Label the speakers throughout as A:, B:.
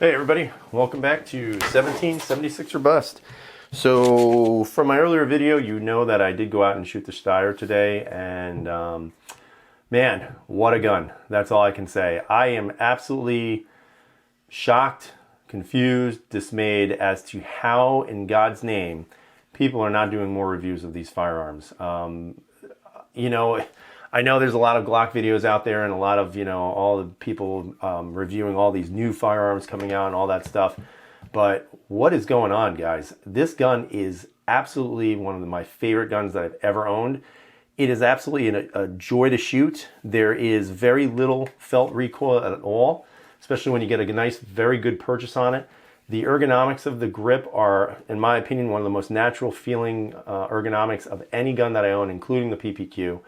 A: Hey everybody, welcome back to 1776 or Bust. So from my earlier video, you know that I did go out and shoot the Steyr today, and man, what a gun. That's all I can say. I am absolutely shocked, confused, dismayed as to how, in God's name, people are not doing more reviews of these firearms. I know there's a lot of Glock videos out there and a lot of, all the people reviewing all these new firearms coming out and all that stuff. But what is going on, guys? This gun is absolutely one of my favorite guns that I've ever owned. It is absolutely a joy to shoot. There is very little felt recoil at all, especially when you get a nice, very good purchase on it. The ergonomics of the grip are, in my opinion, one of the most natural feeling ergonomics of any gun that I own, including the PPQ.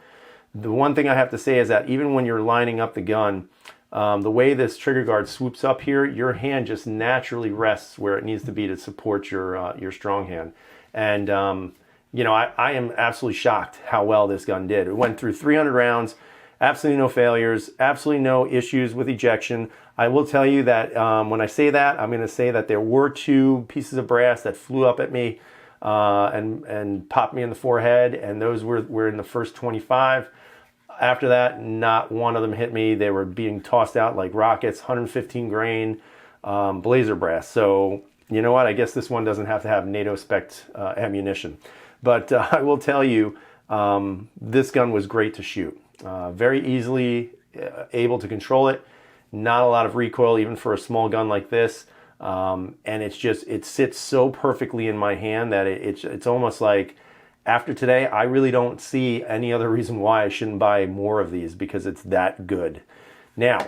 A: The one thing I have to say is that even when you're lining up the gun, the way this trigger guard swoops up here, your hand just naturally rests where it needs to be to support your strong hand. And, I am absolutely shocked how well this gun did. It went through 300 rounds, absolutely no failures, absolutely no issues with ejection. I will tell you that when I say that, I'm going to say that there were two pieces of brass that flew up at me and popped me in the forehead, and those were in the first 25. After that, not one of them hit me. They were being tossed out like rockets, 115 grain blazer brass. So, you know what? I guess this one doesn't have to have NATO spec ammunition. But I will tell you, this gun was great to shoot. Very easily able to control it. Not a lot of recoil, even for a small gun like this. And it sits so perfectly in my hand that it's almost like, after today, I really don't see any other reason why I shouldn't buy more of these, because it's that good. Now,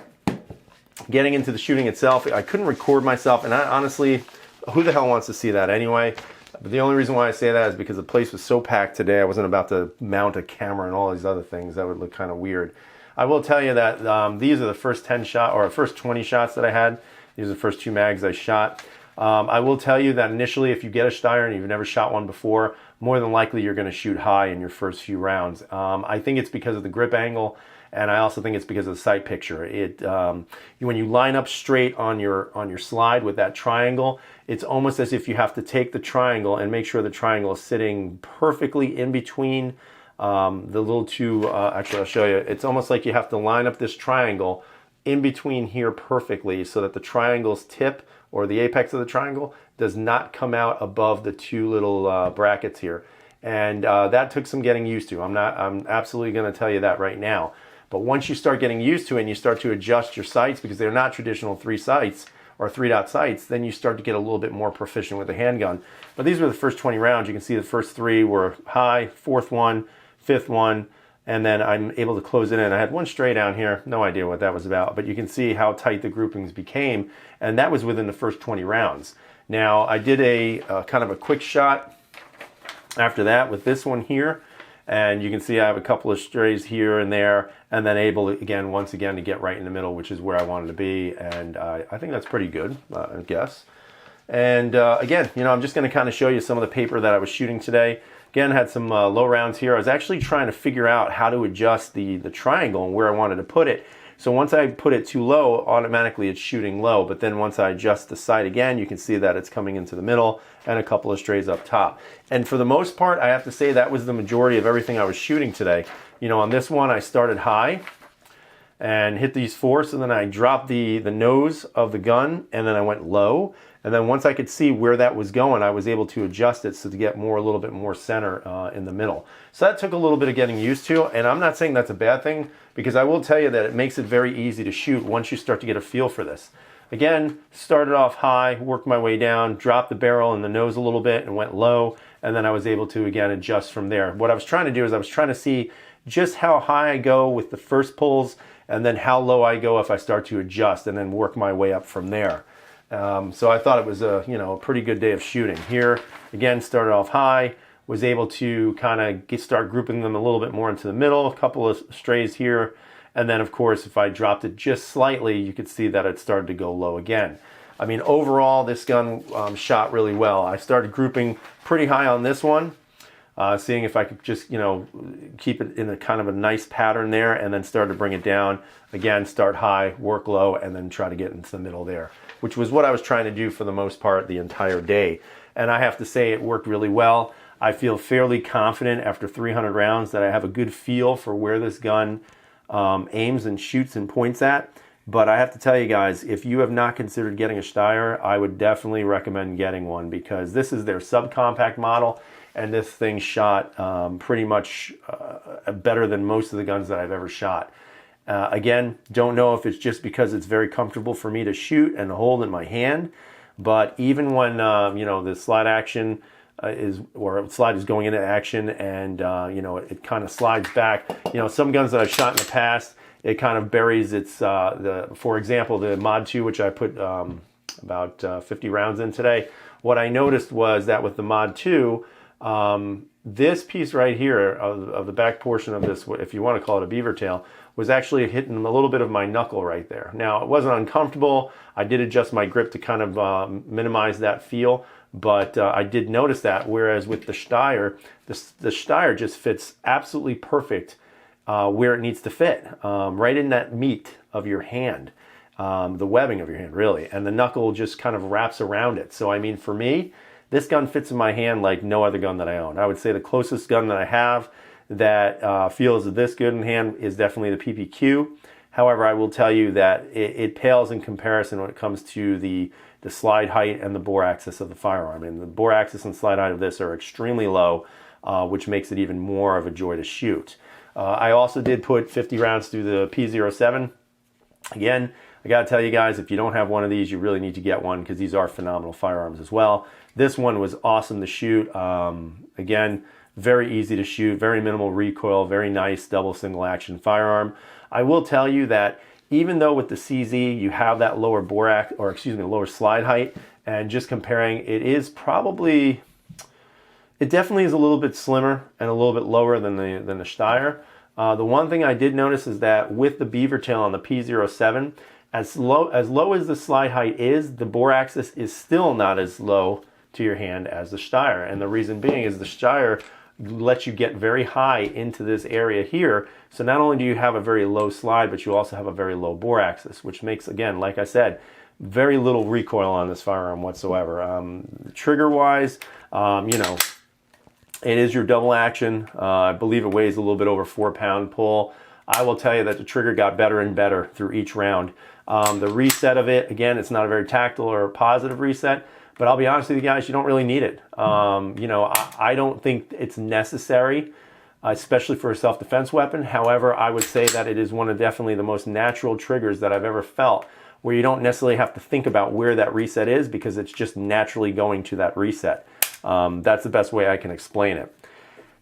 A: getting into the shooting itself, I couldn't record myself, and honestly, who the hell wants to see that anyway? But the only reason why I say that is because the place was so packed today, I wasn't about to mount a camera and all these other things. That would look kind of weird. I will tell you that these are the first 10 shots, or first 20 shots that I had. These are the first two mags I shot. I will tell you that initially, if you get a Steyr and you've never shot one before, more than likely you're going to shoot high in your first few rounds. I think it's because of the grip angle, and I also think it's because of the sight picture. When you line up straight on your slide with that triangle, it's almost as if you have to take the triangle and make sure the triangle is sitting perfectly in between the little two. Actually, I'll show you. It's almost like you have to line up this triangle in between here perfectly so that the triangle's tip, or the apex of the triangle, does not come out above the two little brackets here. And that took some getting used to. I'm absolutely going to tell you that right now. But once you start getting used to it and you start to adjust your sights, because they're not traditional 3 sights or 3-dot sights, then you start to get a little bit more proficient with the handgun. But these were the first 20 rounds. You can see the first 3 were high, 4th one, 5th one, and then I'm able to close it in. I had one stray down here, no idea what that was about, but you can see how tight the groupings became, and that was within the first 20 rounds. Now, I did a kind of a quick shot after that with this one here, and you can see I have a couple of strays here and there, and then able, once again, to get right in the middle, which is where I wanted to be, and I think that's pretty good, I guess. And again, I'm just going to kind of show you some of the paper that I was shooting today. Again, had some low rounds here. I was actually trying to figure out how to adjust the triangle and where I wanted to put it. So once I put it too low, automatically it's shooting low. But then once I adjust the sight again, you can see that it's coming into the middle and a couple of strays up top. And for the most part, I have to say that was the majority of everything I was shooting today. On this one, I started high and hit these 4, so then I dropped the nose of the gun, and then I went low. And then once I could see where that was going, I was able to adjust it so to get a little bit more center in the middle. So that took a little bit of getting used to, and I'm not saying that's a bad thing, because I will tell you that it makes it very easy to shoot once you start to get a feel for this. Again, started off high, worked my way down, dropped the barrel and the nose a little bit and went low, and then I was able to, again, adjust from there. What I was trying to do is I was trying to see just how high I go with the first pulls, and then how low I go if I start to adjust, and then work my way up from there. So I thought it was a pretty good day of shooting. Here, again, started off high, was able to kind of start grouping them a little bit more into the middle, a couple of strays here, and then of course if I dropped it just slightly, you could see that it started to go low again. I mean, overall, this gun shot really well. I started grouping pretty high on this one. seeing if I could just, you know, keep it in a kind of a nice pattern there, and then start to bring it down. Again, start high, work low, and then try to get into the middle there, which was what I was trying to do for the most part the entire day. And I have to say it worked really well. I feel fairly confident after 300 rounds that I have a good feel for where this gun aims and shoots and points at. But I have to tell you guys, if you have not considered getting a Steyr, I would definitely recommend getting one, because this is their subcompact model, and this thing shot pretty much better than most of the guns that I've ever shot. Again, don't know if it's just because it's very comfortable for me to shoot and hold in my hand, but even when you know, the slide action slide is going into action, and you know, it kind of slides back. You know, some guns that I've shot in the past, it kind of buries its, for example, the Mod 2, which I put about 50 rounds in today. What I noticed was that with the Mod 2, this piece right here of the back portion of this, if you want to call it a beaver tail, was actually hitting a little bit of my knuckle right there. Now, it wasn't uncomfortable. I did adjust my grip to kind of minimize that feel, but I did notice that, whereas with the Steyr, the Steyr just fits absolutely perfect where it needs to fit, right in that meat of your hand, the webbing of your hand, really, and the knuckle just kind of wraps around it. So, I mean, for me, this gun fits in my hand like no other gun that I own. I would say the closest gun that I have that feels this good in hand is definitely the PPQ. However, I will tell you that it pales in comparison when it comes to the slide height and the bore axis of the firearm. And the bore axis and slide height of this are extremely low, which makes it even more of a joy to shoot. I also did put 50 rounds through the P07. Again, I gotta tell you guys, if you don't have one of these, you really need to get one, because these are phenomenal firearms as well. This one was awesome to shoot. Again, very easy to shoot, very minimal recoil, very nice double single action firearm. I will tell you that even though with the CZ you have that lower lower slide height, and just comparing, it definitely is a little bit slimmer and a little bit lower than the Steyr. The one thing I did notice is that with the beaver tail on the P07, as low as the slide height is, the bore axis is still not as low to your hand as the Steyr. And the reason being is the Steyr lets you get very high into this area here. So not only do you have a very low slide, but you also have a very low bore axis, which makes, again, like I said, very little recoil on this firearm whatsoever. Trigger-wise, you know, it is your double action. I believe it weighs a little bit over 4-pound pull. I will tell you that the trigger got better and better through each round. The reset of it, again, it's not a very tactile or positive reset, but I'll be honest with you guys, you don't really need it. You know, I don't think it's necessary, especially for a self-defense weapon. However, I would say that it is one of definitely the most natural triggers that I've ever felt, where you don't necessarily have to think about where that reset is, because it's just naturally going to that reset. That's the best way I can explain it.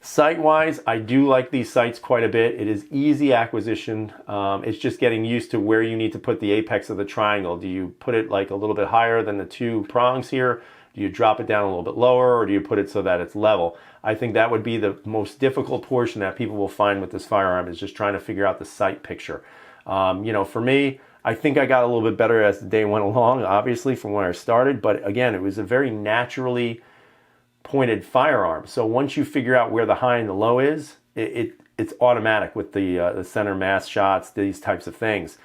A: Sight-wise, I do like these sights quite a bit. It is easy acquisition. It's just getting used to where you need to put the apex of the triangle. Do you put it like a little bit higher than the 2 prongs here? Do you drop it down a little bit lower, or do you put it so that it's level? I think that would be the most difficult portion that people will find with this firearm, is just trying to figure out the sight picture. You know, for me, I think I got a little bit better as the day went along, obviously, from when I started. But again, it was a very naturally pointed firearm. So once you figure out where the high and the low is, it's automatic with the center mass shots, these types of things.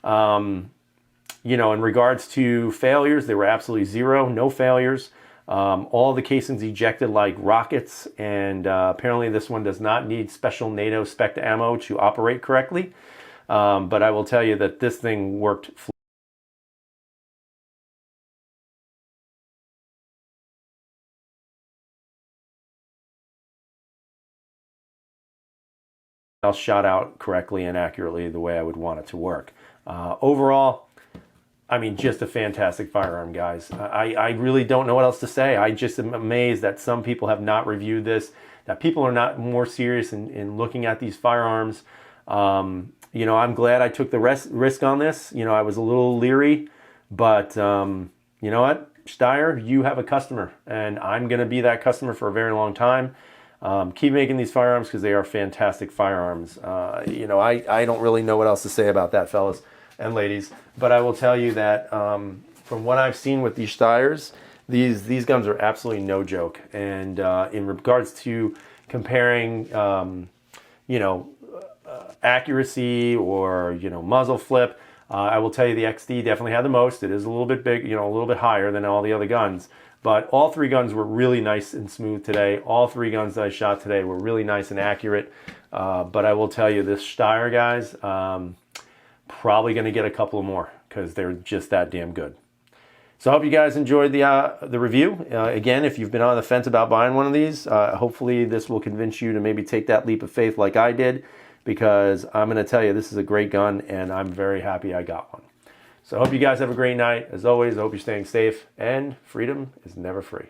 A: You know, in regards to failures, they were absolutely zero, no failures. All the casings ejected like rockets, and apparently this one does not need special NATO spec ammo to operate correctly. But I will tell you that this thing worked shot out correctly and accurately the way I would want it to work. Overall, I mean, just a fantastic firearm, guys. I really don't know what else to say. I just am amazed that some people have not reviewed this, that people are not more serious in looking at these firearms. You know, I'm glad I took the risk on this. You know, I was a little leery, but you know what? Steyr, you have a customer, and I'm going to be that customer for a very long time. Keep making these firearms, because they are fantastic firearms. You know, I don't really know what else to say about that, fellas and ladies, but I will tell you that from what I've seen with these Steyrs, these guns are absolutely no joke. And in regards to, comparing, accuracy or, muzzle flip, I will tell you the XD definitely had the most. It is a little bit big, a little bit higher than all the other guns. But all three guns were really nice and smooth today. All three guns that I shot today were really nice and accurate. But I will tell you, this Steyr, guys, probably going to get a couple more because they're just that damn good. So I hope you guys enjoyed the review. Again, if you've been on the fence about buying one of these, hopefully this will convince you to maybe take that leap of faith like I did, because I'm going to tell you, this is a great gun, and I'm very happy I got one. So I hope you guys have a great night. As always, I hope you're staying safe, and freedom is never free.